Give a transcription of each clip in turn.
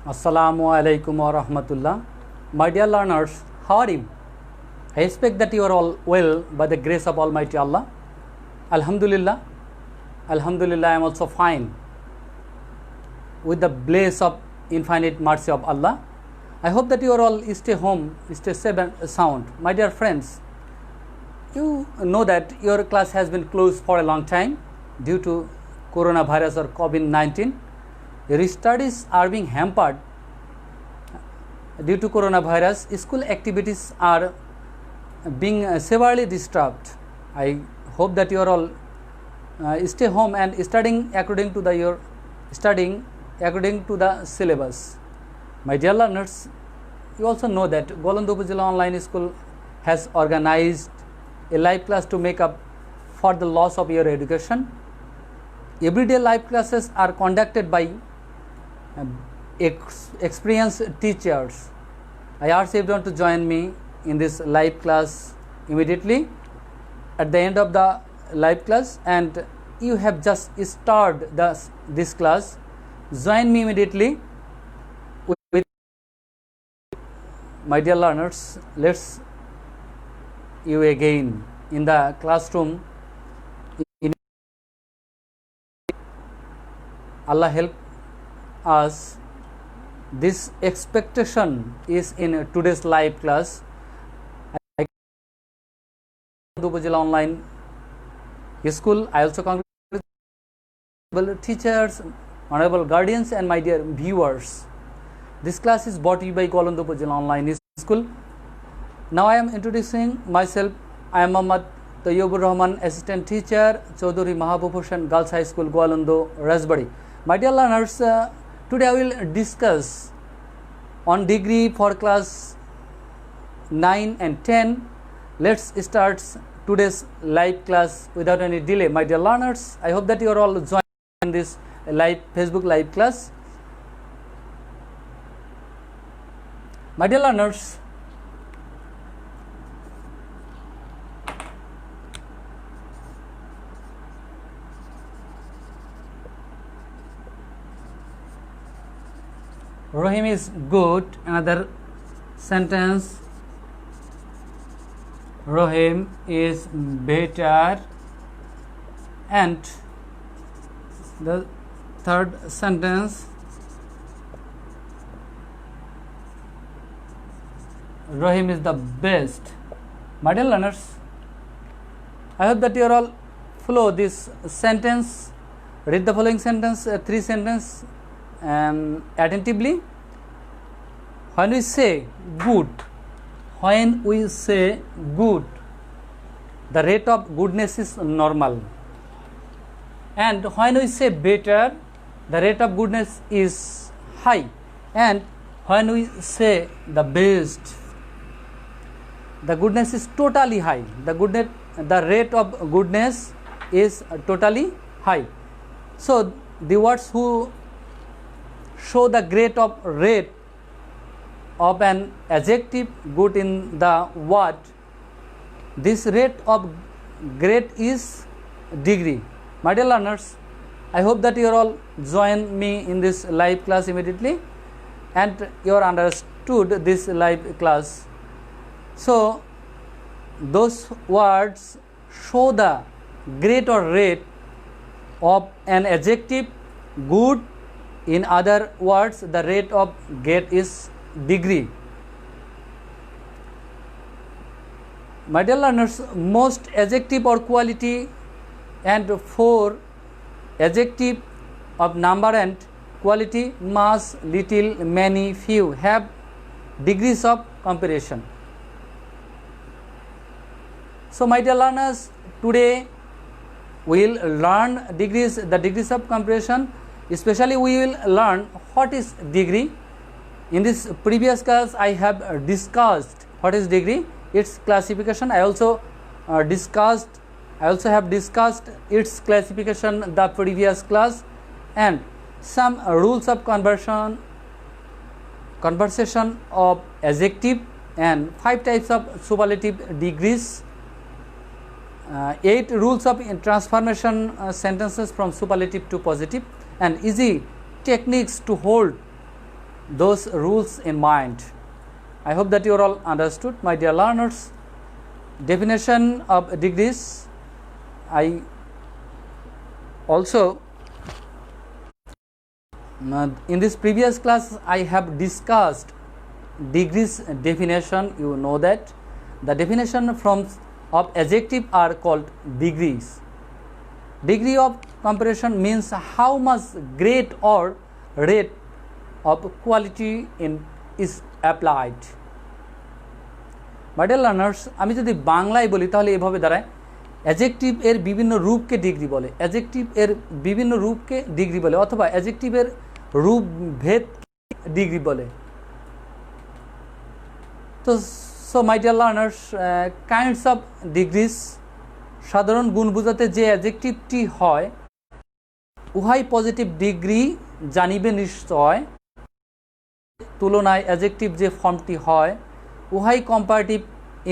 Assalamu alaikum wa rahmatullah. My dear learners, how are you? I expect that you are all well by the grace of Almighty Allah. Alhamdulillah. Alhamdulillah, I am also fine with the bliss of infinite mercy of Allah. I hope that you are all stay home, stay safe and sound. My dear friends, you know that your class has been closed for a long time due to coronavirus or COVID-19. Your studies are being hampered due to coronavirus. School activities are being severely disturbed. I hope that you are all stay home and studying according to the syllabus. My dear learners, you also know that Goalanda Upazila Online School has organized a live class to make up for the loss of your education. Everyday live classes are conducted by experienced teachers. I ask everyone to join me in this live class immediately at the end of the live class, and you have just started this class. Join me immediately with my dear learners. Let's you again in the classroom. Allah help us. This expectation is in today's live class. I Upazila Online School. I also congratulate teachers, honorable guardians, and my dear viewers. This class is brought to you by Goalanda Upazila Online School. Now I am introducing myself. I am Muhammad Tayyibur Rahman, assistant teacher, Chaudhary Mahabub Hussain Girls High School, Goalanda, Rajbari. My dear learners, today I will discuss on degree for class 9 and 10. Let's start today's live class without any delay. My dear learners, I hope that you are all joining this live Facebook live class. My dear learners, Rahim is good. Another sentence. Rahim is better. And the third sentence. Rahim is the best. My dear learners, I hope that you are all follow this sentence. Read the following sentence, three sentences attentively. When we say good, the rate of goodness is normal. And when we say better, the rate of goodness is high. And when we say the best, the goodness is totally high. The rate of goodness is totally high. So the words who show the rate of an adjective good in the word, this rate of great is degree. My dear learners, I hope that you are all join me in this live class immediately and you are understood this live class. So those words show the great or rate of an adjective good. In other words, the rate of get is degree. My dear learners, most adjective or quality and for adjective of number and quality, mass, little, many, few have degrees of comparison. So my dear learners, today we will learn the degrees of comparison. Especially we will learn what is degree. In this previous class I have discussed what is degree, its classification. I also have discussed its classification the previous class, and some rules of conversation of adjective, and 5 types of superlative degrees, 8 rules of transformation sentences from superlative to positive, and easy techniques to hold those rules in mind. I hope that you are all understood, my dear learners. Definition of degrees. I also in this previous class I have discussed degrees definition. You know that the definition from of adjective are called degrees. Degree of comparison means how much grade or rate of quality in is applied. My dear learners, আমি যদি বাংলায় বলি তাহলে এভাবে দাঁড়ায়, adjective এর বিভিন্ন রূপকে ডিগ্রি বলে, অ্যাডজেক্টিভ এর বিভিন্ন রূপকে ডিগ্রি বলে, অথবা অ্যাডজেক্টিভের রূপ ভেদ ডিগ্রি বলে। তো so my dear learners, kinds of degrees, সাধারণ গুণ বোঝাতে যে অ্যাডজেক্টিভটি হয় উহাই পজিটিভ ডিগ্রি জানিবে নিশ্চয়। তুলনায় অ্যাডজেক্টিভ যে ফর্মটি হয় উহাই কম্পারেটিভ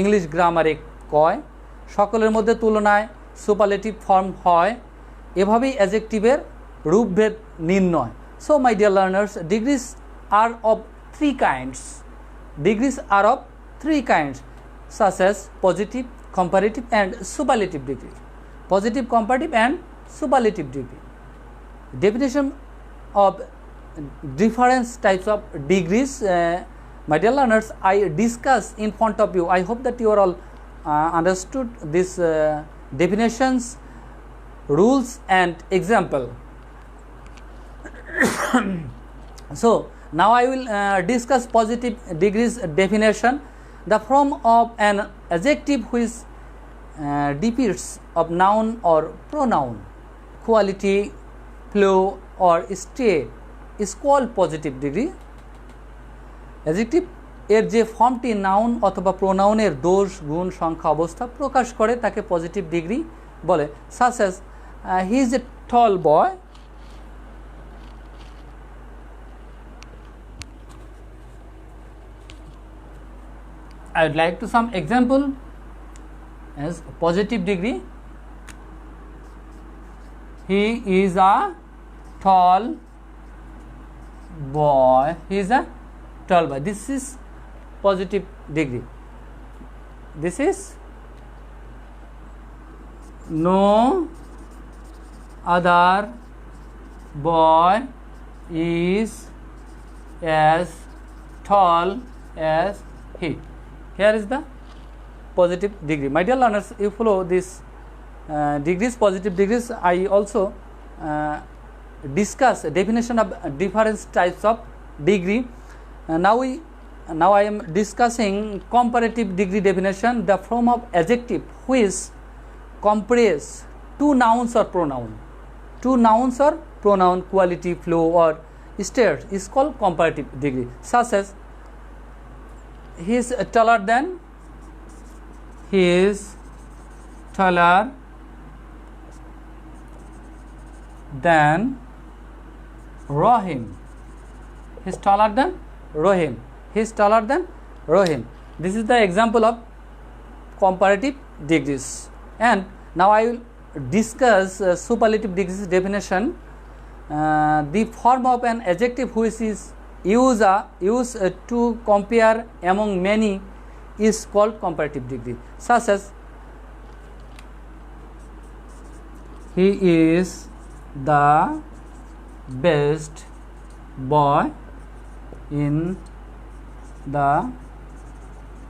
ইংলিশ গ্রামারে কয়। সকলের মধ্যে তুলনায় সুপারলেটিভ ফর্ম হয়। এভাবেই অ্যাডজেক্টিভের রূপভেদ নির্ণয়। So my dear learners, degrees are of three kinds. Degrees are of three kinds such as positive, comparative and superlative degree. Positive, comparative and superlative degree. Definition of different types of degrees, my dear learners, I discuss in front of you. I hope that you are all understood these definitions, rules and example. So now I will discuss positive degrees definition. The form of an adjective which depicts of noun or pronoun, quality, flow or state is called positive degree. Adjective এর যে ফর্মটি noun অথবা প্রোনাউনের দোষ, গুণ, সংখ্যা, অবস্থা প্রকাশ করে তাকে পজিটিভ ডিগ্রি বলে। such as he is a tall boy, I would like to some example as positive degree. He is a tall boy. He is a tall boy. This is positive degree. This is no other boy is as tall as he. Here is the positive degree. My dear learners, you follow this degrees, positive degrees. I also discuss definition of different types of degree. Now I am discussing comparative degree definition. The form of adjective which compares two nouns or pronoun. Two nouns or pronoun, quality, flow or state is called comparative degree. Such as he is taller than, he is taller than Rahim. He is taller than Rahim. He is taller than Rahim. This is the example of comparative degrees. And now I will discuss superlative degrees definition. The form of an adjective which is used to compare among many is called comparative degree. Such as he is the best boy in the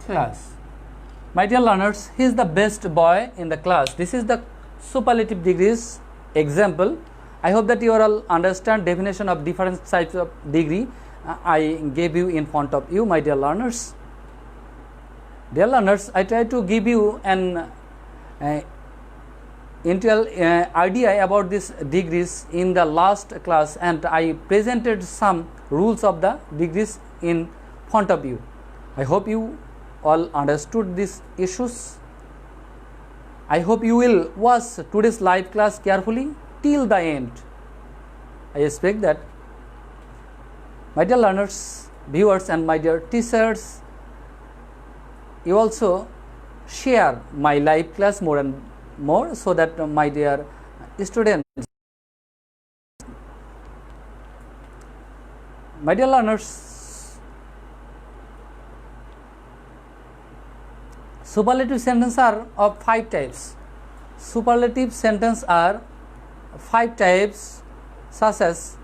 class. My dear learners, he is the best boy in the class. This is the superlative degrees example. I hope that you all understand definition of different types of degree I gave you in front of you, my dear learners. Dear learners, I try to give you an initial idea about these degrees in the last class, and I presented some rules of the degrees in front of you. I hope you all understood these issues. I hope you will watch today's live class carefully till the end. I expect that. My dear learners, viewers and my dear teachers, you also share my live class more and more so that my dear students, my dear learners, Superlative sentences are of 5 types. Superlative sentences are 5 types, such as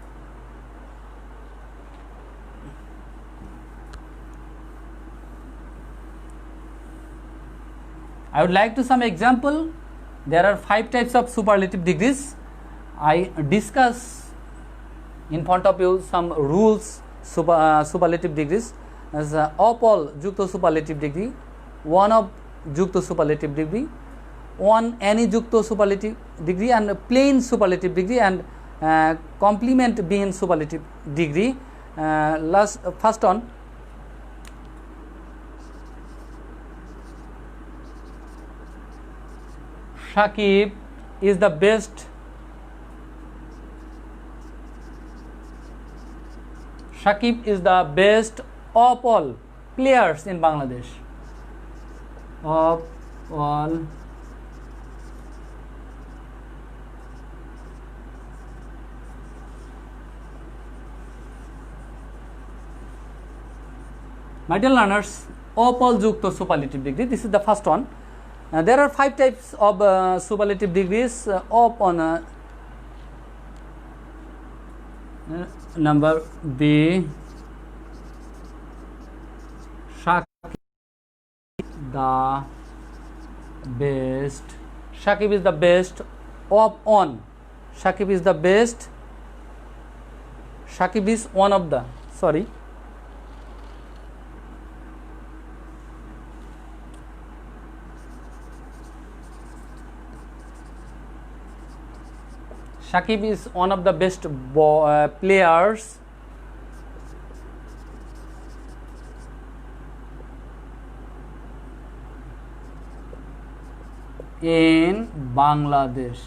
I would like to some example. There are 5 types of superlative degrees. I discuss in front of you some rules superlative degrees as of all যুক্ত superlative degree, one of যুক্ত superlative degree, one any যুক্ত superlative degree, and plain superlative degree, and complement being superlative degree. First on Shakib is the best. Shakib is the best of all players in Bangladesh. Of all my dear learners, of all যুক্ত superlative degree. This is the first one. There are 5 types of superlative degrees of on number B. Shakib the best. Shakib is the best of on. Shakib is the best. Shakib is one of the. Sorry. Shakib is one of the best players in Bangladesh.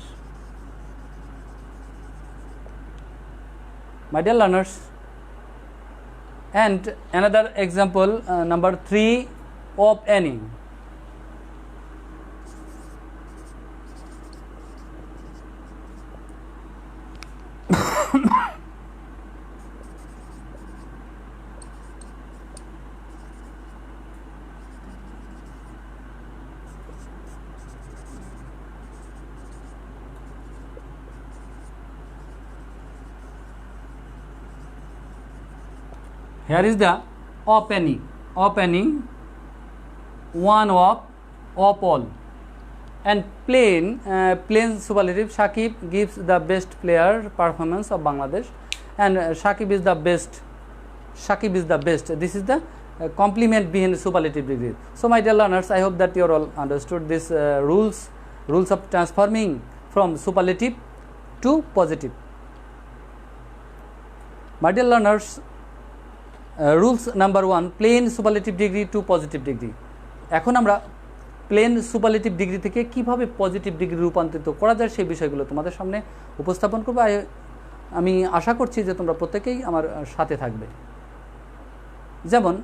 My dear learners, and another example, number 3, of any. Here is the of any, one of all, and plain superlative. Shakib gives the best player performance of Bangladesh, and Shakib is the best. Shakib is the best. This is the complement behind superlative degree. So my dear learners, I hope that you all understood this rules of transforming from superlative to positive. My dear learners, rules number 1, plain superlative degree to positive degree. এখন আমরা plane superlative degree থেকে কিভাবে positive degree রূপান্তরিত করা যায় সেই বিষয়গুলো তোমাদের সামনে উপস্থাপন করব। আমি আশা করছি যে তোমরা প্রত্যেকেই আমার সাথে থাকবে। যেমন